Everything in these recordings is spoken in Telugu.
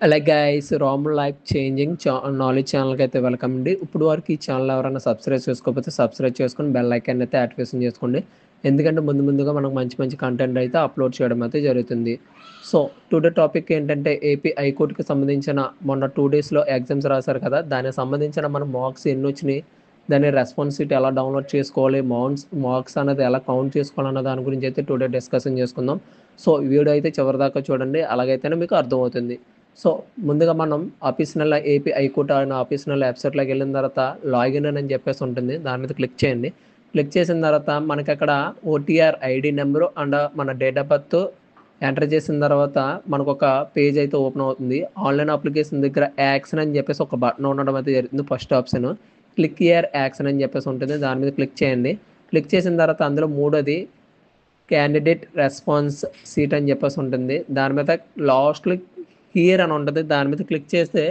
అలా guys Ram life changing knowledge ఛానల్కి అయితే వెల్కమ్ అండి. ఇప్పుడు వరకు ఈ ఛానల్ ఎవరైనా సబ్స్క్రైబ్ చేసుకోకపోతే సబ్స్క్రైబ్ చేసుకొని బెల్ ఐకాన్ అయితే యాక్టివేషన్ చేసుకోండి. ఎందుకంటే ముందుగా మనకు మంచి మంచి కంటెంట్ అయితే అప్లోడ్ చేయడం అయితే జరుగుతుంది. సో టుడే టాపిక్ ఏంటంటే ఏపీ హైకోర్టుకి సంబంధించిన మొన్న 2 డేస్లో ఎగ్జామ్స్ రాశారు కదా, దానికి సంబంధించిన మన మార్క్స్ ఎన్ని వచ్చినాయి, దాని రెస్పాన్సిబిలిటీ ఎలా డౌన్లోడ్ చేసుకోవాలి, మార్క్స్ అనేది ఎలా కౌంట్ చేసుకోవాలన్న దాని గురించి అయితే టుడే డిస్కషన్ చేసుకుందాం. సో వీడియో అయితే చివరిదాకా చూడండి, అలాగైతేనే మీకు అర్థమవుతుంది. సో ముందుగా మనం ఆఫీషనల్ ఏపీ హైకోర్టు అనే ఆఫీషనల్ వెబ్సైట్లోకి వెళ్ళిన తర్వాత లాగిన్ అని చెప్పేసి ఉంటుంది, దాని మీద క్లిక్ చేయండి. క్లిక్ చేసిన తర్వాత మనకి అక్కడ ఓటీఆర్ ఐడి నెంబరు అండ్ మన డేట్ ఆఫ్ బర్త్ ఎంటర్ చేసిన తర్వాత మనకు ఒక పేజ్ అయితే ఓపెన్ అవుతుంది. ఆన్లైన్ అప్లికేషన్ దగ్గర యాక్షన్ అని చెప్పేసి ఒక బటన్ ఉండడం అయితే జరుగుతుంది. First option click here action అని చెప్పేసి ఉంటుంది, దాని మీద క్లిక్ చేయండి. క్లిక్ చేసిన తర్వాత అందులో మూడోది క్యాండిడేట్ రెస్పాన్స్ సీట్ అని చెప్పేసి ఉంటుంది, దాని మీద లాస్ట్లో హియర్ అని ఉంటుంది, దాని మీద క్లిక్ చేస్తే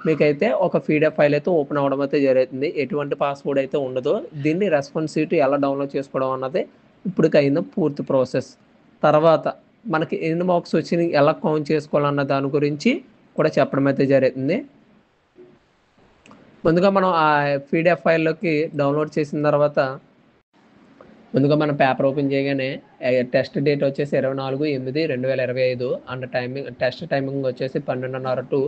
మీకైతే ఒక పీడిఎఫ్ ఫైల్ అయితే ఓపెన్ అవ్వడం అయితే జరుగుతుంది. ఎటువంటి పాస్వర్డ్ అయితే ఉండదు. దీన్ని రెస్పాన్స్ సీట్ ఎలా డౌన్లోడ్ చేసుకోవడం అన్నది ఇప్పటికైంది పూర్తి ప్రాసెస్. తర్వాత మనకి ఎన్ని మార్క్స్ వచ్చినాయి, ఎలా కౌంట్ చేసుకోవాలన్న దాని గురించి కూడా చెప్పడం అయితే జరుగుతుంది. ముందుగా మనం ఆ పీడిఎఫ్ ఫైల్లోకి డౌన్లోడ్ చేసిన తర్వాత ముందుగా మనం పేపర్ ఓపెన్ చేయగానే టెస్ట్ డేట్ వచ్చేసి 24/8/2025 అండ్ టెస్ట్ టైమింగ్ వచ్చేసి 12:30 to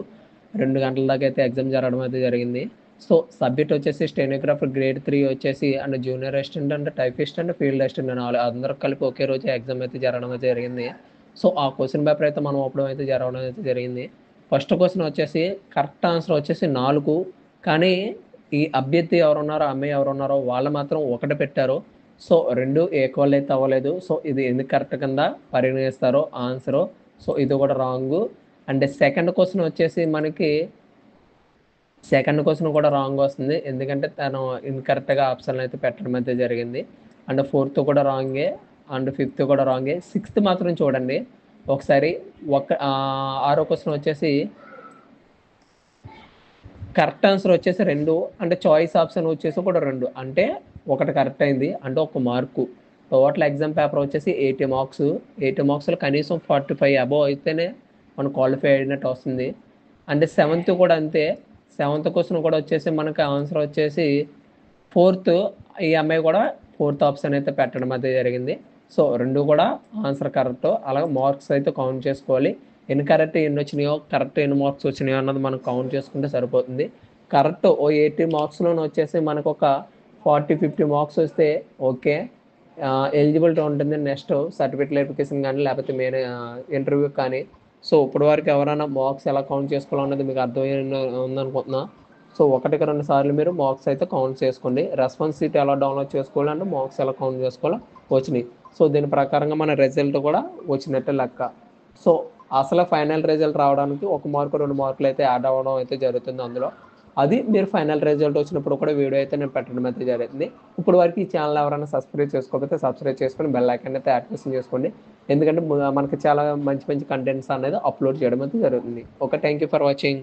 2 గంటల దాకా అయితే ఎగ్జామ్ జరగడం అయితే జరిగింది. సో సబ్జెక్ట్ వచ్చేసి స్టెనోగ్రాఫర్ గ్రేడ్ 3 వచ్చేసి and junior assistant and typist and field assistant అందరూ కలిపి ఒకే రోజు ఎగ్జామ్ అయితే జరగడం అయితే జరిగింది. సో ఆ క్వశ్చన్ పేపర్ అయితే మనం ఓపెన్ అయితే జరగడం అయితే జరిగింది. ఫస్ట్ క్వశ్చన్ వచ్చేసి కరెక్ట్ ఆన్సర్ వచ్చేసి 4, కానీ ఈ అభ్యర్థి ఎవరున్నారో అమ్మాయి ఎవరున్నారో వాళ్ళు మాత్రం ఒకటి పెట్టారు. సో 2 ఈక్వల్ అయితే అవ్వలేదు. సో ఇది ఎందుకు కరెక్ట్ కింద పరిగణిస్తారో ఆన్సరు. సో ఇది కూడా రాంగ్. అండ్ సెకండ్ క్వశ్చన్ వచ్చేసి మనకి సెకండ్ క్వశ్చన్ కూడా రాంగ్ వస్తుంది, ఎందుకంటే తను ఇన్కరెక్ట్గా ఆప్షన్లు అయితే పెట్టడం అయితే జరిగింది. అండ్ ఫోర్త్ కూడా రాంగే, అండ్ ఫిఫ్త్ కూడా రాంగే. సిక్స్త్ మాత్రం చూడండి ఒకసారి. ఆరో క్వశ్చన్ వచ్చేసి కరెక్ట్ ఆన్సర్ వచ్చేసి 2, అంటే చాయిస్ ఆప్షన్ వచ్చేసి కూడా 2, అంటే ఒకటి కరెక్ట్ అయింది అంటే 1 మార్కు. టోటల్ ఎగ్జామ్ పేపర్ వచ్చేసి 80 మార్క్స్. 80 మార్క్స్లో కనీసం 45 అబోవ్ అయితేనే మనం క్వాలిఫై అయినట్టు వస్తుంది. అంటే సెవెంత్ కూడా అంతే. సెవెంత్ క్వశ్చన్ కూడా వచ్చేసి మనకి ఆన్సర్ వచ్చేసి 4th. ఈ అమ్మాయి కూడా 4th ఆప్షన్ అయితే పెట్టడం అయితే జరిగింది. సో 2 కూడా ఆన్సర్ కరెక్ట్. అలాగే మార్క్స్ అయితే కౌంట్ చేసుకోవాలి. ఎన్ని కరెక్ట్ ఎన్ని వచ్చినాయో, కరెక్ట్ ఎన్ని మార్క్స్ వచ్చినాయో అన్నది మనం కౌంట్ చేసుకుంటే సరిపోతుంది. కరెక్ట్ 80 మార్క్స్లోనే వచ్చేసి మనకు ఒక 40-50 మార్క్స్ వస్తే ఓకే, ఎలిజిబిలిటీ ఉంటుంది నెక్స్ట్ సర్టిఫికేట్ వెరిఫికేషన్ కానీ లేకపోతే మెయిన్ ఇంటర్వ్యూ కానీ. సో ఇప్పటి వరకు ఎవరైనా మార్క్స్ ఎలా కౌంట్ చేసుకోవాలన్నది మీకు అర్థమై ఉందనుకుంటున్నా. సో 1-2 సార్లు మీరు మార్క్స్ అయితే కౌంట్ చేసుకోండి. రెస్పాన్స్ షీట్ ఎలా డౌన్లోడ్ చేసుకోవాలంటే మార్క్స్ ఎలా కౌంట్ చేసుకోవాలో వచ్చినాయి. సో దీని ప్రకారంగా మన రిజల్ట్ కూడా వచ్చినట్టే లెక్క. సో అసలు ఫైనల్ రిజల్ట్ రావడానికి 1 మార్కు 2 మార్కులు అయితే యాడ్ అవ్వడం అయితే జరుగుతుంది అందులో. అది మీరు ఫైనల్ రిజల్ట్ వచ్చినప్పుడు కూడా వీడియో అయితే నేను పెట్టడం అయితే జరుగుతుంది. ఇప్పుడు వరకు ఈ ఛానల్ ఎవరైనా సబ్స్క్రైబ్ చేసుకోకపోతే సబ్స్క్రైబ్ చేసుకొని బెల్ ఐకాన్ అయితే యాక్టివేషన్ చేసుకోండి, ఎందుకంటే మనకి చాలా మంచి మంచి కంటెంట్స్ అనేది అప్లోడ్ చేయడం అయితే జరుగుతుంది. Okay, thank you for watching.